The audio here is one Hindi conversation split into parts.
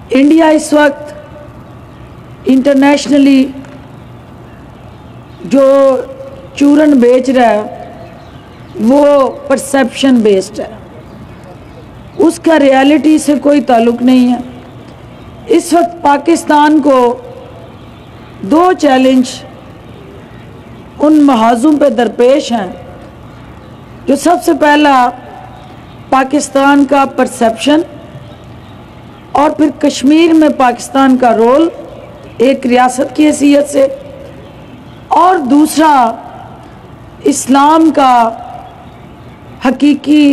इंडिया इस वक्त इंटरनेशनली जो चूरन बेच रहा है वो परसेप्शन बेस्ड है, उसका रियलिटी से कोई ताल्लुक़ नहीं है। इस वक्त पाकिस्तान को दो चैलेंज उन महाजों पे दरपेश हैं। जो सबसे पहला पाकिस्तान का परसेप्शन और फिर कश्मीर में पाकिस्तान का रोल एक रियासत की हैसियत से, और दूसरा इस्लाम का हकीकी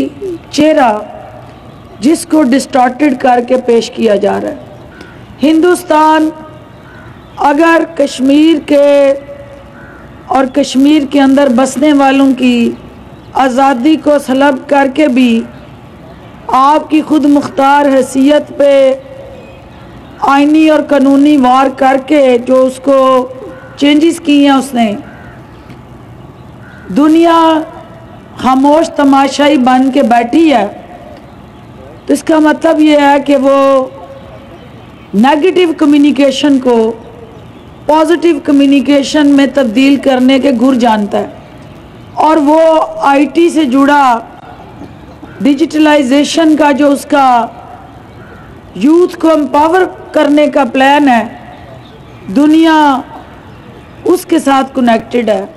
चेहरा जिसको डिस्टॉर्टेड करके पेश किया जा रहा है। हिंदुस्तान अगर कश्मीर के और कश्मीर के अंदर बसने वालों की आज़ादी को सलब करके भी आपकी खुद मुख्तार हैसियत पे आइनी और कानूनी वार करके जो उसको चेंजेस किए हैं उसने, दुनिया खामोश तमाशाई बन के बैठी है, तो इसका मतलब ये है कि वो नेगेटिव कम्युनिकेशन को पॉजिटिव कम्युनिकेशन में तब्दील करने के गुर जानता है। और वो आईटी से जुड़ा डिजिटलाइजेशन का जो उसका यूथ को एम्पावर करने का प्लान है, दुनिया उसके साथ कनेक्टेड है।